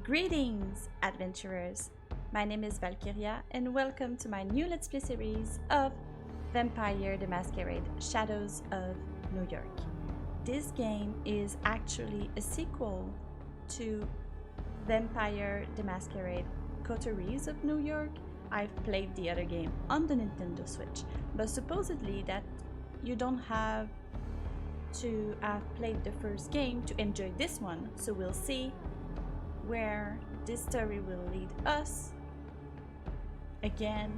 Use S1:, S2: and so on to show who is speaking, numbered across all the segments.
S1: Greetings, adventurers! My name is Valkyria, and welcome to my new Let's Play series of Vampire the Masquerade Shadows of New York. This game is actually a sequel to Vampire the Masquerade Coteries of New York. I've played the other game on the Nintendo Switch, but supposedly that you don't have to have played the first game to enjoy this one, so we'll see where this story will lead us again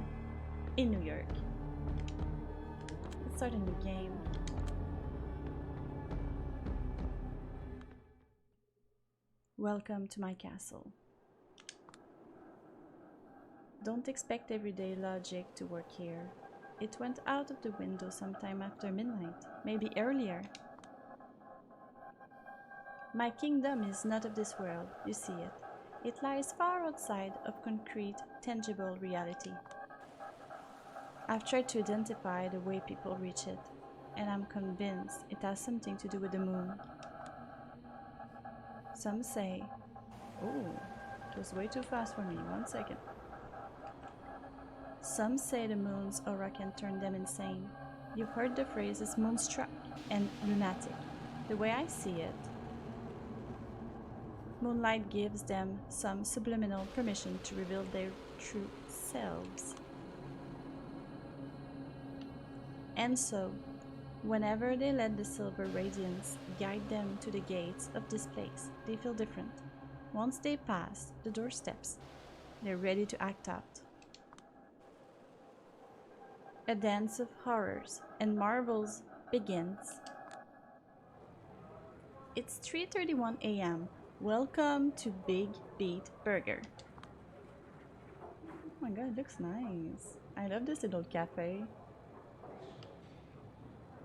S1: in New York. Let's start a new game. Welcome to my castle. Don't expect everyday logic to work here. It went out of the window sometime after midnight, maybe earlier. My kingdom is not of this world, you see it. It lies far outside of concrete, tangible reality. I've tried to identify the way people reach it, and I'm convinced it has something to do with the moon. Some say... Oh, it was way too fast for me, 1 second. Some say the moon's aura can turn them insane. You've heard the phrases moonstruck and lunatic. The way I see it, moonlight gives them some subliminal permission to reveal their true selves. And so, whenever they let the silver radiance guide them to the gates of this place, they feel different. Once they pass the doorsteps, they're ready to act out. A dance of horrors and marvels begins. It's 3:31 a.m. Welcome to Big Beat Burger. Oh my god, it looks nice. I love this little cafe.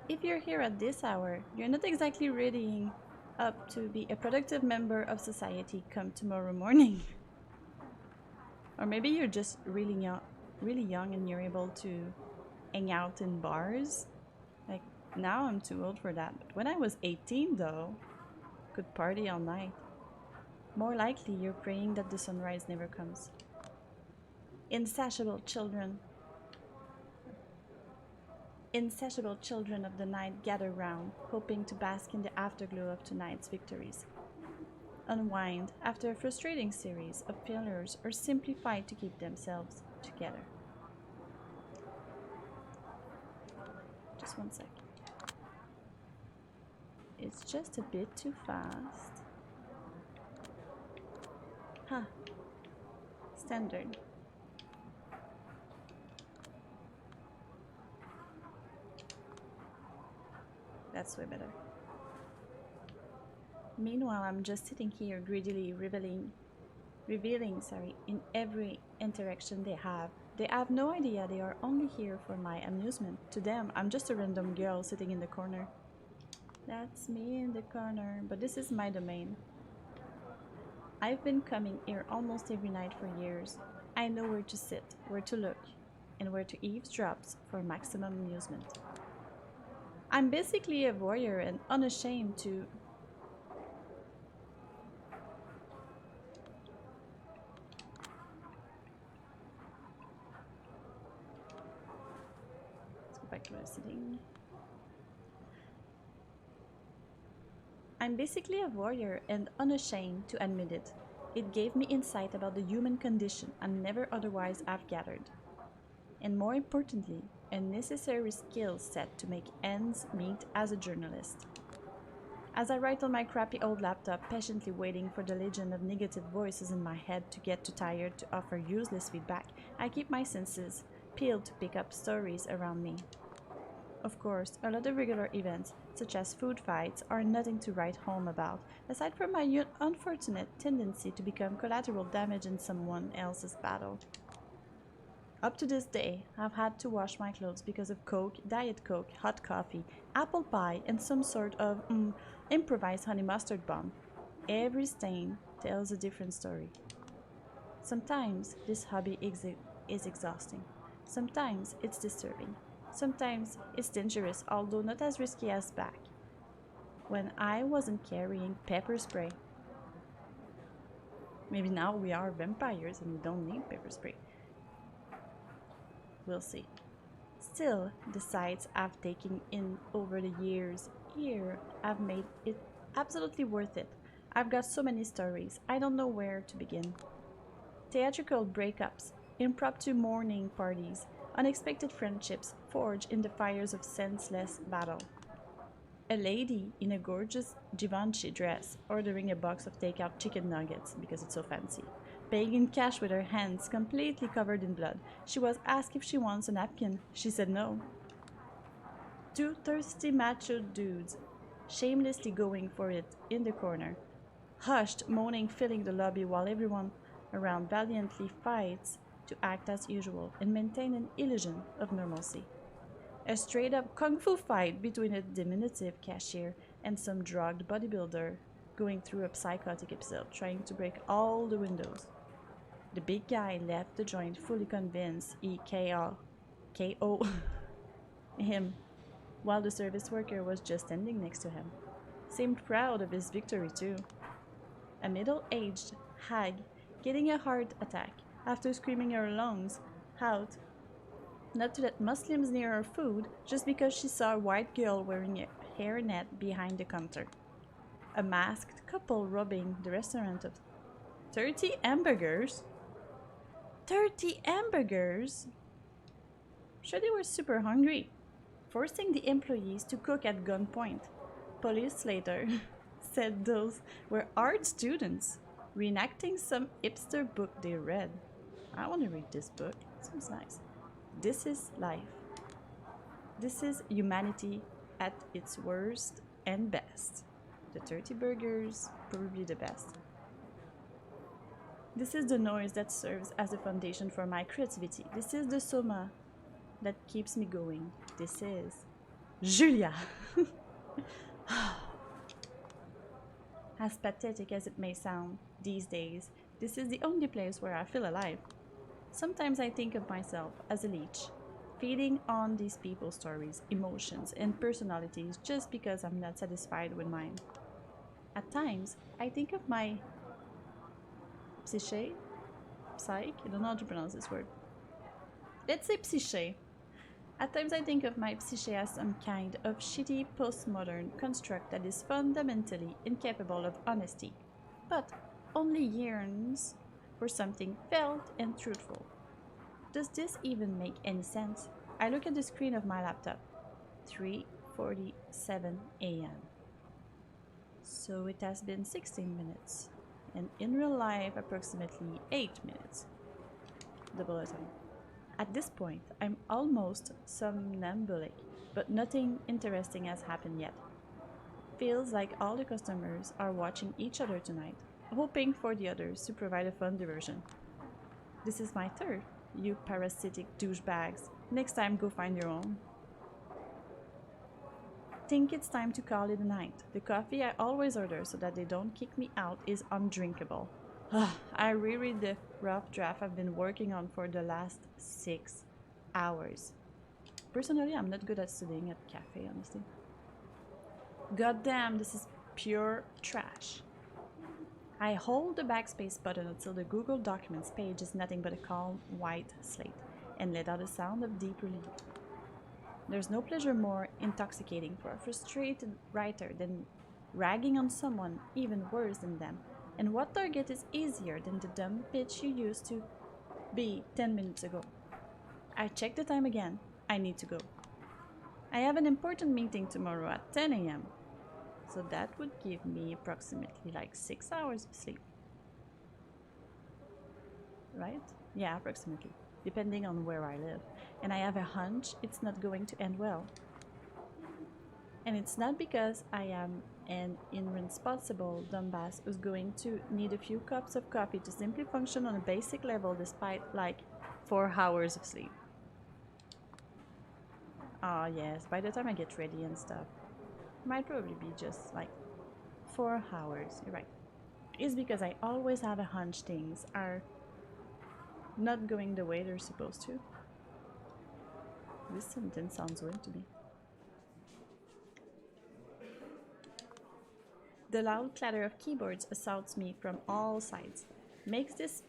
S1: If you're here at this hour, you're not exactly readying up to be a productive member of society come tomorrow morning. Or maybe you're just really young and you're able to hang out in bars. Like, now I'm too old for that. But when I was 18 though, could party all night. More likely, you're praying that the sunrise never comes. Insatiable children of the night gather round, hoping to bask in the afterglow of tonight's victories. Unwind after a frustrating series of failures or simply fight to keep themselves together. Just 1 second. It's just a bit too fast. Huh. Standard. That's way better. Meanwhile, I'm just sitting here greedily revealing in every interaction they have. They have no idea they are only here for my amusement. To them, I'm just a random girl sitting in the corner. That's me in the corner, but this is my domain. I've been coming here almost every night for years. I know where to sit, where to look, and where to eavesdrop for maximum amusement. I'm basically a voyeur and unashamed to... Let's go back to where I'm sitting. I'm basically a voyeur and unashamed to admit it. It gave me insight about the human condition I never otherwise have gathered. And more importantly, a necessary skill set to make ends meet as a journalist. As I write on my crappy old laptop, patiently waiting for the legion of negative voices in my head to get too tired to offer useless feedback, I keep my senses peeled to pick up stories around me. Of course, a lot of regular events, such as food fights, are nothing to write home about, aside from my unfortunate tendency to become collateral damage in someone else's battle. Up to this day, I've had to wash my clothes because of Coke, Diet Coke, hot coffee, apple pie, and some sort of improvised honey mustard bomb. Every stain tells a different story. Sometimes this hobby is exhausting. Sometimes it's disturbing. Sometimes it's dangerous, although not as risky as back when I wasn't carrying pepper spray. Maybe now we are vampires and we don't need pepper spray. We'll see. Still, the sights I've taken in over the years here have made it absolutely worth it. I've got so many stories, I don't know where to begin. Theatrical breakups, impromptu mourning parties, unexpected friendships forged in the fires of senseless battle. A lady in a gorgeous Givenchy dress ordering a box of takeout chicken nuggets because it's so fancy. Paying in cash with her hands completely covered in blood. She was asked if she wants a napkin. She said no. Two thirsty macho dudes shamelessly going for it in the corner. Hushed moaning filling the lobby while everyone around valiantly fights to act as usual and maintain an illusion of normalcy. A straight up kung fu fight between a diminutive cashier and some drugged bodybuilder going through a psychotic episode trying to break all the windows. The big guy left the joint fully convinced he KO him, while the service worker was just standing next to him. Seemed proud of his victory too. A middle-aged hag getting a heart attack after screaming her lungs out not to let Muslims near her food just because she saw a white girl wearing a hairnet behind the counter. A masked couple robbing the restaurant of 30 hamburgers. 30 hamburgers? Sure, they were super hungry, forcing the employees to cook at gunpoint. Police later said those were art students reenacting some hipster book they read. I want to read this book, it seems nice. This is life. This is humanity at its worst and best. The 30 burgers, probably the best. This is the noise that serves as a foundation for my creativity. This is the soma that keeps me going. This is Julia. As pathetic as it may sound these days, this is the only place where I feel alive. Sometimes I think of myself as a leech, feeding on these people's stories, emotions, and personalities just because I'm not satisfied with mine. At times, I think of my psyche, I don't know how to pronounce this word. Let's say psyche. At times I think of my psyche as some kind of shitty postmodern construct that is fundamentally incapable of honesty, but only yearns for something felt and truthful. Does this even make any sense? I look at the screen of my laptop. 3:47 a.m. So it has been 16 minutes, and in real life approximately 8 minutes. Double time. At this point, I'm almost somnambulic, but nothing interesting has happened yet. Feels like all the customers are watching each other tonight, hoping for the others to provide a fun diversion. This is my third, you parasitic douchebags. Next time, go find your own. Think it's time to call it a night. The coffee I always order so that they don't kick me out is undrinkable. I reread the rough draft I've been working on for the last 6 hours. Personally, I'm not good at studying at cafe, honestly. God damn, this is pure trash. I hold the backspace button until the Google Documents page is nothing but a calm white slate and let out a sound of deep relief. There's no pleasure more intoxicating for a frustrated writer than ragging on someone even worse than them. And what target is easier than the dumb pitch you used to be 10 minutes ago? I check the time again. I need to go. I have an important meeting tomorrow at 10 a.m. So that would give me approximately like 6 hours of sleep. Right? Yeah, approximately. Depending on where I live. And I have a hunch it's not going to end well. And it's not because I am an irresponsible dumbass who's going to need a few cups of coffee to simply function on a basic level despite like 4 hours of sleep. Ah, yes, by the time I get ready and stuff, it might probably be just like 4 hours. You're right. It's because I always have a hunch things are not going the way they're supposed to. This sentence sounds weird to me. The loud clatter of keyboards assaults me from all sides. makes this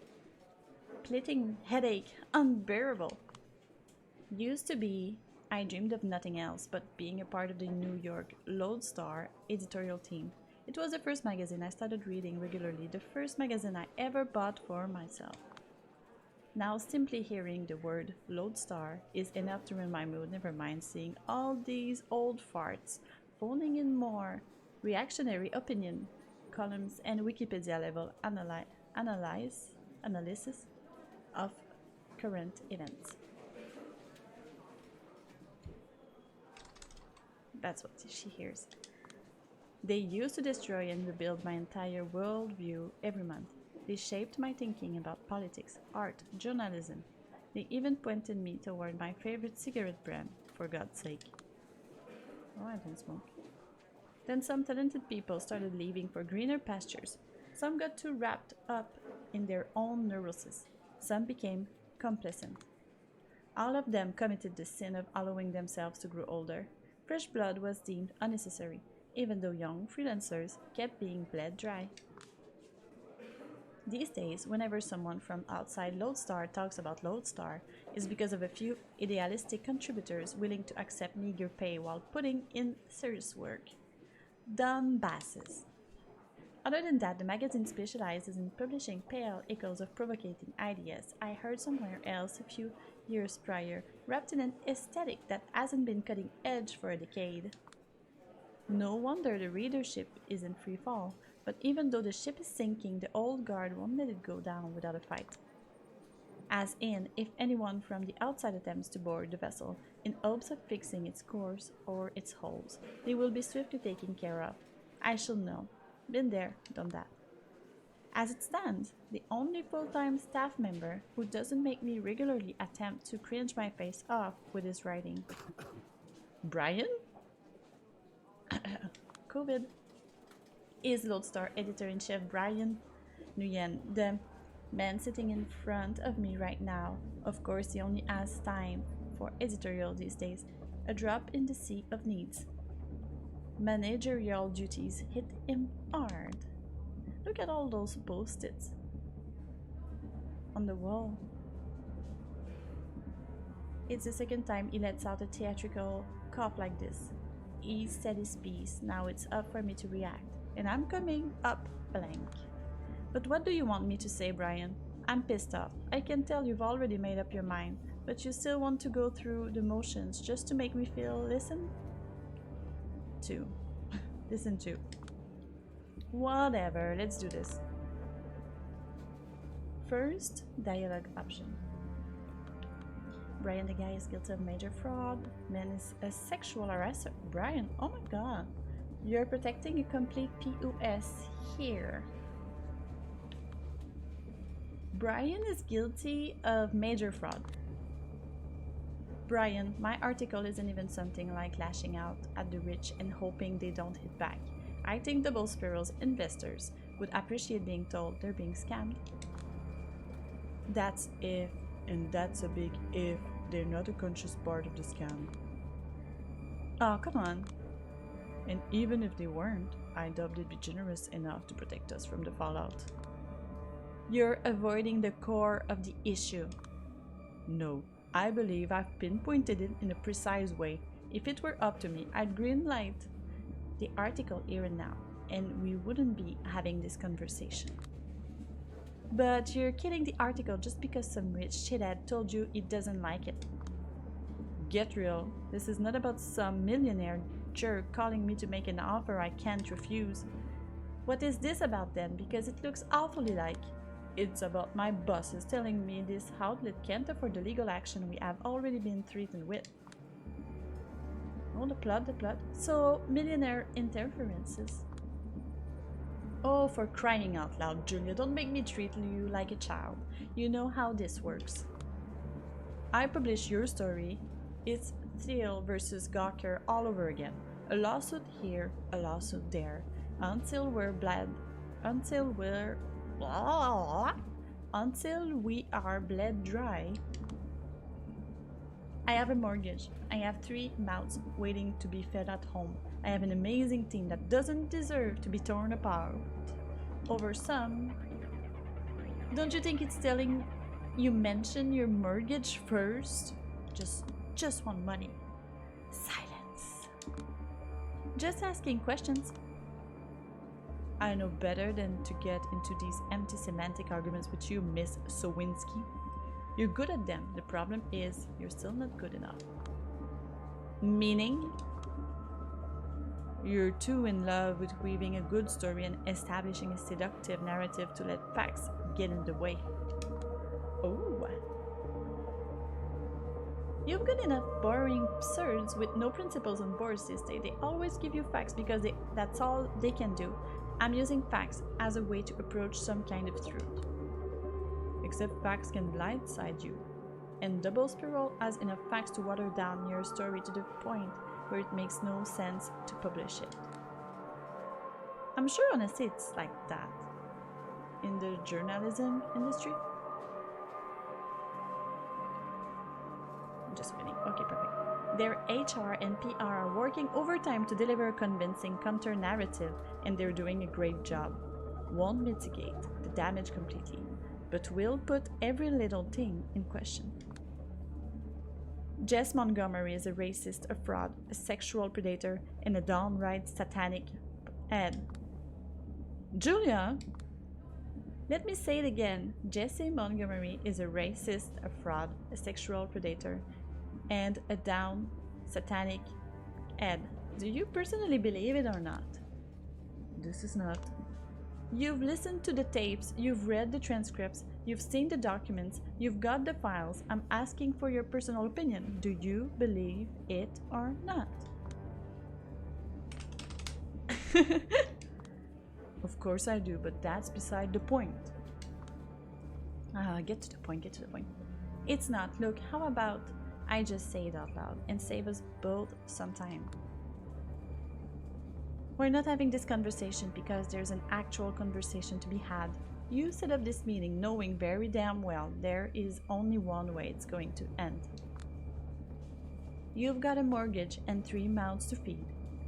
S1: splitting headache unbearable. Used to be, I dreamed of nothing else but being a part of the New York Lodestar editorial team. It was the first magazine I started reading regularly, the first magazine I ever bought for myself. Now simply hearing the word Lodestar is enough to ruin my mood, never mind seeing all these old farts phoning in more reactionary opinion columns and Wikipedia level analysis of current events. That's what she hears. They used to destroy and rebuild my entire worldview every month. They shaped my thinking about politics, art, journalism. They even pointed me toward my favorite cigarette brand, for God's sake. Oh, I don't smoke. Then some talented people started leaving for greener pastures. Some got too wrapped up in their own neuroses. Some became complacent. All of them committed the sin of allowing themselves to grow older. Fresh blood was deemed unnecessary, even though young freelancers kept being bled dry. These days, whenever someone from outside Lodestar talks about Lodestar, it's because of a few idealistic contributors willing to accept meager pay while putting in serious work. Dumbasses. Other than that, the magazine specializes in publishing pale echoes of provocating ideas I heard somewhere else a few years prior, wrapped in an aesthetic that hasn't been cutting edge for a decade. No wonder the readership is in free fall, but even though the ship is sinking, the old guard won't let it go down without a fight. As in, if anyone from the outside attempts to board the vessel in hopes of fixing its course or its holes, they will be swiftly taken care of. I shall know. Been there, done that. As it stands, the only full-time staff member who doesn't make me regularly attempt to cringe my face off with his writing. Brian? COVID. Is Lodestar editor-in-chief Brian Nguyen, the man sitting in front of me right now. Of course, he only has time for editorial these days, a drop in the sea of needs. Managerial duties hit him hard. Look at all those post-its on the wall. It's the second time he lets out a theatrical cough like this. He said his piece, now it's up for me to react, and I'm coming up blank. But what do you want me to say, Brian? I'm pissed off. I can tell you've already made up your mind, but you still want to go through the motions just to make me feel listened to. Listen to. Whatever, let's do this. First, dialogue option. Brian the guy is guilty of major fraud. Man is a sexual harasser. Brian, oh my god. You're protecting a complete POS here. Brian is guilty of major fraud. Brian, my article isn't even something like lashing out at the rich and hoping they don't hit back. I think Double Spiral's investors would appreciate being told they're being scammed. That's if, and that's a big if, they're not a conscious part of the scam. Oh, come on. And even if they weren't, I doubt they'd be generous enough to protect us from the fallout. You're avoiding the core of the issue. No, I believe I've pinpointed it in a precise way. If it were up to me, I'd greenlight the article here and now, and we wouldn't be having this conversation. But you're killing the article just because some rich shithead told you he doesn't like it. Get real. This is not about some millionaire jerk calling me to make an offer I can't refuse. What is this about then? Because it looks awfully like. It's about my bosses telling me this outlet can't afford the legal action we have already been threatened with. Oh, the plot. So, millionaire interferences. Oh, for crying out loud, Julia, don't make me treat you like a child. You know how this works. I publish your story. It's Thiel versus Gawker all over again. A lawsuit here, a lawsuit there. Until we are bled dry. I have a mortgage. I have 3 mouths waiting to be fed at home. I have an amazing team that doesn't deserve to be torn apart over some Don't you think it's telling you mention your mortgage first? Just want money. Silence. Just asking questions. I know better than to get into these empty semantic arguments with you, Miss Sowinski. You're good at them. The problem is you're still not good enough. Meaning? You're too in love with weaving a good story and establishing a seductive narrative to let facts get in the way. Oh. You've got enough boring absurds with no principles on boards these days. They always give you facts because that's all they can do. I'm using facts as a way to approach some kind of truth. Except facts can blindside you. And Double Spiral has enough facts to water down your story to the point where it makes no sense to publish it. I'm sure honestly it's like that in the journalism industry. I'm just kidding. Okay, perfect. Their HR and PR are working overtime to deliver a convincing counter-narrative, and they're doing a great job. Won't mitigate the damage completely, but will put every little thing in question. Jess Montgomery is a racist, a fraud, a sexual predator, and a downright satanic head. Julia? Let me say it again. Jesse Montgomery is a racist, a fraud, a sexual predator, and a down satanic head. Do you personally believe it or not? This is not. You've listened to the tapes, you've read the transcripts, you've seen the documents, you've got the files. I'm asking for your personal opinion. Do you believe it or not? Of course I do, but that's beside the point. Get to the point, get to the point. It's not. Look, how about I just say it out loud and save us both some time? We're not having this conversation because there's an actual conversation to be had. You set up this meeting knowing very damn well there is only one way it's going to end. You've got a mortgage and 3 mouths to feed.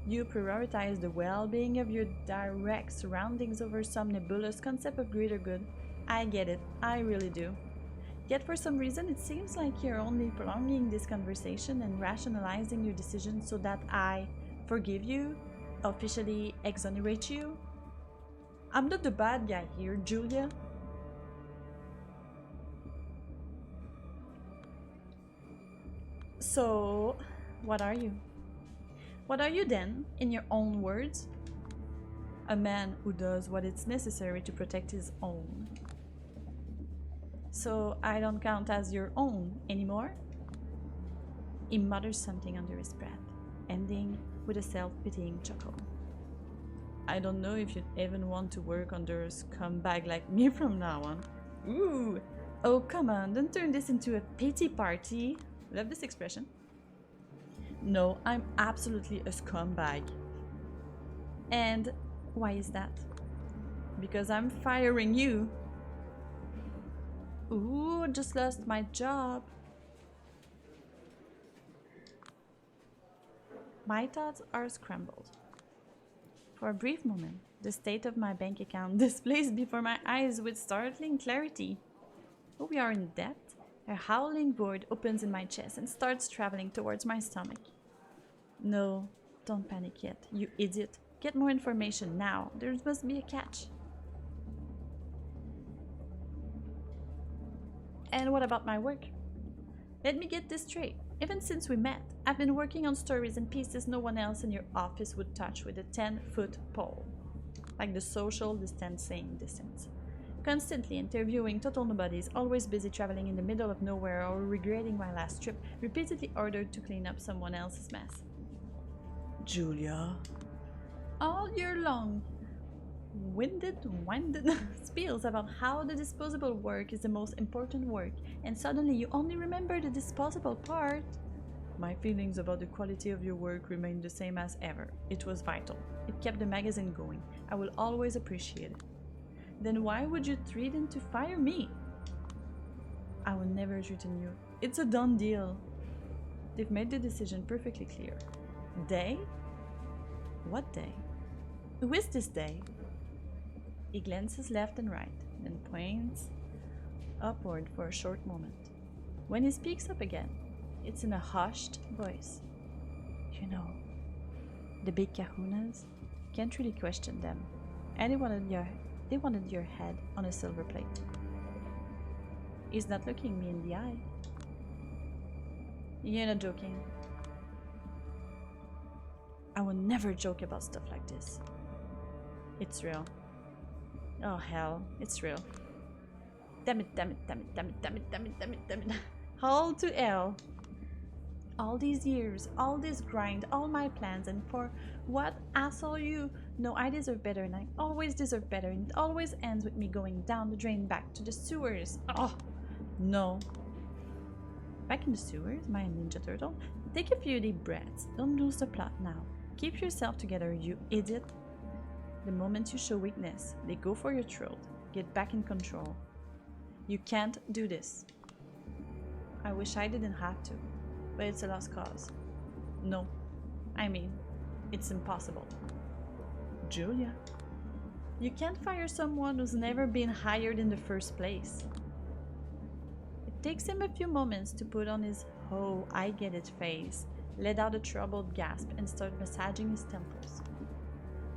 S1: You prioritize the well-being of your direct surroundings over some nebulous concept of greater good. I get it, I really do. Yet for some reason it seems like you're only prolonging this conversation and rationalizing your decision so that I forgive you, officially exonerate you. I'm not the bad guy here, Julia. So, what are you? What are you then, in your own words? A man who does what is necessary to protect his own. So I don't count as your own anymore? He mutters something under his breath, ending with a self-pitying chuckle. I don't know if you'd even want to work under a scumbag like me from now on. Ooh! Oh, come on, don't turn this into a pity party. Love this expression. No, I'm absolutely a scumbag. And why is that? Because I'm firing you. Ooh, just lost my job. My thoughts are scrambled. For a brief moment, the state of my bank account displays before my eyes with startling clarity. Oh, we are in debt. A howling void opens in my chest and starts traveling towards my stomach. No, don't panic yet, you idiot. Get more information now. There must be a catch. And what about my work? Let me get this straight. Even since we met, I've been working on stories and pieces no one else in your office would touch with a 10-foot pole. Like the social distancing distance. Constantly interviewing total nobodies, always busy traveling in the middle of nowhere or regretting my last trip, repeatedly ordered to clean up someone else's mess. Julia. All year long, winded spiels about how the disposable work is the most important work, and suddenly you only remember the disposable part. My feelings about the quality of your work remain the same as ever. It was vital. It kept the magazine going. I will always appreciate it. Then why would you threaten to fire me? I will never threaten you. It's a done deal. They've made the decision perfectly clear. They? What they? Who is this they? He glances left and right, then points upward for a short moment. When he speaks up again, it's in a hushed voice. You know, the big kahunas, can't really question them. And they wanted your head on a silver plate. He's not looking me in the eye. You're not joking. I would never joke about stuff like this. It's real. Oh hell, it's real. Damn it, damn it, damn it, damn it, damn it, damn it, damn it, damn it. All to hell. All these years, all this grind, all my plans, and for what, asshole you? No, I deserve better, and I always deserve better, and it always ends with me going down the drain back to the sewers. Oh, no. Back in the sewers, my Ninja Turtle? Take a few deep breaths. Don't lose the plot now. Keep yourself together, you idiot. The moment you show weakness, they go for your throat. Get back in control. You can't do this. I wish I didn't have to, but it's a lost cause. No, I mean, it's impossible. Julia, you can't fire someone who's never been hired in the first place. It takes him a few moments to put on his "oh, I get it" face, let out a troubled gasp, and start massaging his temples.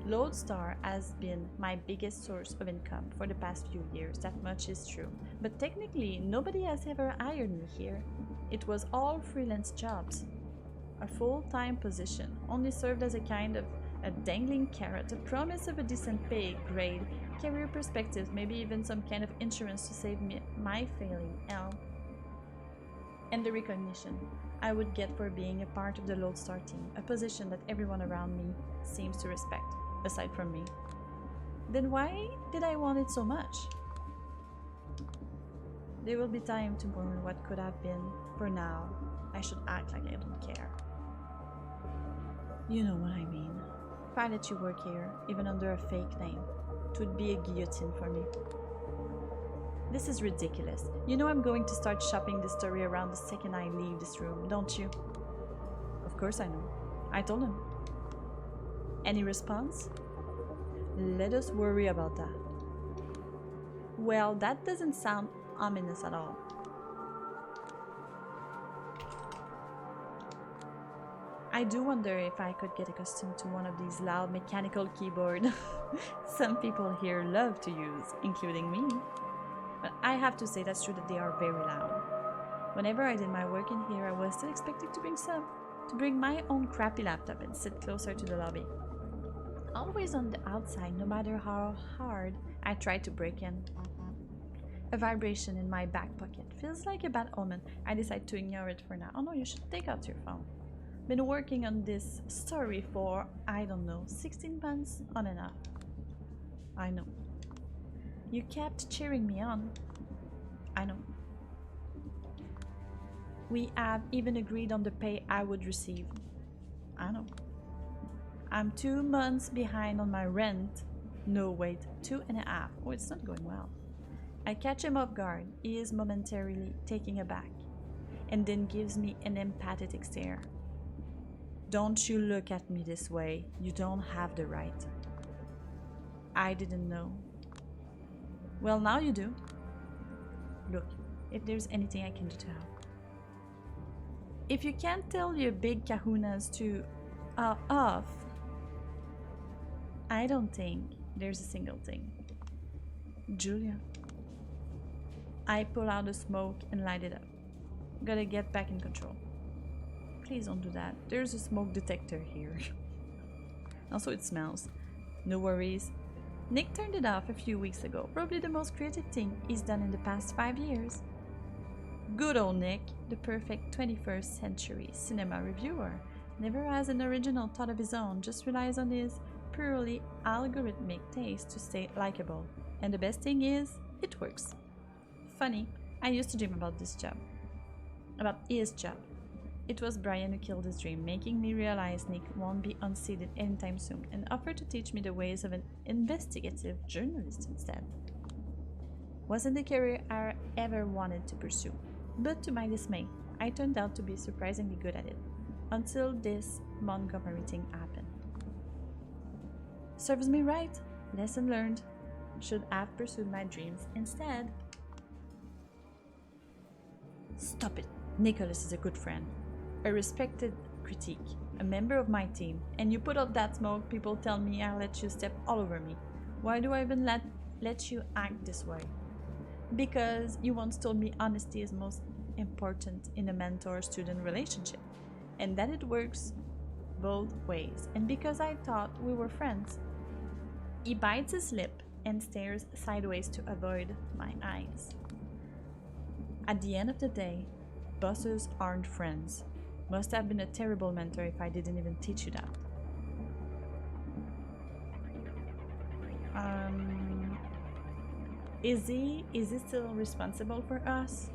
S1: Lodestar has been my biggest source of income for the past few years, that much is true. But technically, nobody has ever hired me here. It was all freelance jobs. A full-time position only served as a kind of a dangling carrot, a promise of a decent pay grade, career perspectives, maybe even some kind of insurance to save me my failing health. And the recognition I would get for being a part of the Lodestar team, a position that everyone around me seems to respect. Aside from me. Then why did I want it so much? There will be time to mourn what could have been. For now, I should act like I don't care. You know what I mean. If I let you work here, even under a fake name, it would be a guillotine for me. This is ridiculous. You know I'm going to start shopping this story around the second I leave this room, don't you? Of course I know. I told him. Any response? Let us worry about that. Well, that doesn't sound ominous at all. I do wonder if I could get accustomed to one of these loud mechanical keyboards some people here love to use, including me. But I have to say that's true that they are very loud. Whenever I did my work in here, I was still expected to bring my own crappy laptop and sit closer to the lobby. Always on the outside, no matter how hard I try to break in. A vibration in my back pocket feels like a bad omen. I decide to ignore it for now. Oh no, you should take out your phone. Been working on this story for, I don't know, 16 months on and off. I know. You kept cheering me on. I know. We have even agreed on the pay I would receive. I know. I'm 2 months behind on my rent. No, wait, 2.5. Oh, it's not going well. I catch him off guard. He is momentarily taken aback, and then gives me an empathetic stare. Don't you look at me this way. You don't have the right. I didn't know. Well, now you do. Look, if there's anything I can do to help. If you can't tell your big kahunas to off, I don't think there's a single thing. Julia. I pull out the smoke and light it up. Gotta get back in control. Please don't do that. There's a smoke detector here. Also, it smells. No worries. Nick turned it off a few weeks ago. Probably the most creative thing he's done in the past 5 years. Good old Nick, the perfect 21st century cinema reviewer. Never has an original thought of his own, just relies on his purely algorithmic taste to stay likable. And the best thing is, it works. Funny, I used to dream about this job. About his job. It was Brian who killed his dream, making me realize Nick won't be unseated anytime soon, and offered to teach me the ways of an investigative journalist instead. Wasn't the career I ever wanted to pursue, but to my dismay, I turned out to be surprisingly good at it, until this Montgomery thing happened. Serves me right. Lesson learned. Should have pursued my dreams instead. Stop it. Nicholas is a good friend, a respected critique, a member of my team, and you put up that smoke, people tell me I let you step all over me. Why do I even let you act this way? Because you once told me honesty is most important in a mentor-student relationship, and that it works both ways, and because I thought we were friends. He bites his lip and stares sideways to avoid my eyes. At the end of the day, bosses aren't friends. Must have been a terrible mentor if I didn't even teach you that. Is he still responsible for us?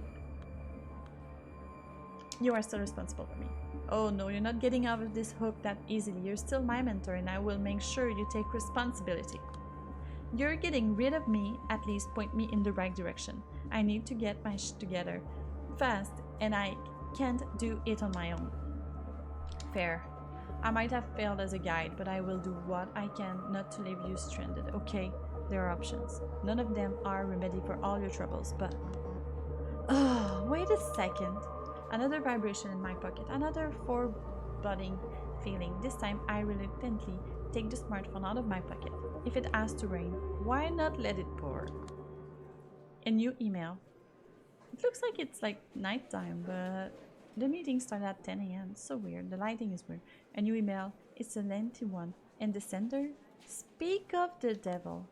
S1: You are still responsible for me. Oh no, you're not getting out of this hook that easily. You're still my mentor and I will make sure you take responsibility. You're getting rid of me, at least point me in the right direction. I need to get my shit together fast and I can't do it on my own. Fair. I might have failed as a guide, but I will do what I can not to leave you stranded. Okay, there are options. None of them are a remedy for all your troubles, but... Oh, wait a second. Another vibration in my pocket, another foreboding feeling. This time I reluctantly take the smartphone out of my pocket. If it has to rain, why not let it pour? A new email. It looks like it's like nighttime, but the meeting started at 10 a.m. So weird. The lighting is weird. A new email. It's a lengthy one. And the sender? Speak of the devil.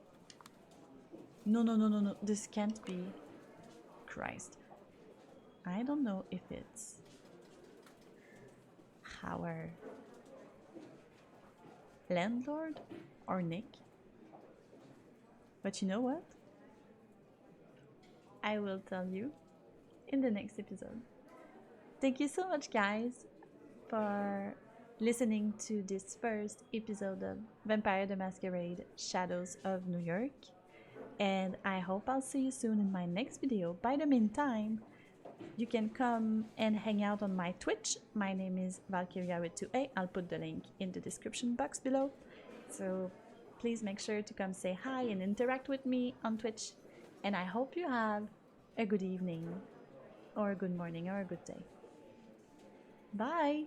S1: No. This can't be. Christ. I don't know if it's our landlord or Nick. But you know what? I will tell you in the next episode. Thank you so much, guys, for listening to this first episode of Vampire the Masquerade Shadows of New York. And I hope I'll see you soon in my next video. By the meantime, you can come and hang out on my Twitch. My name is Valkyria with 2A. I'll put the link in the description box below. So please make sure to come say hi and interact with me on Twitch. And I hope you have a good evening, or a good morning, or a good day. Bye!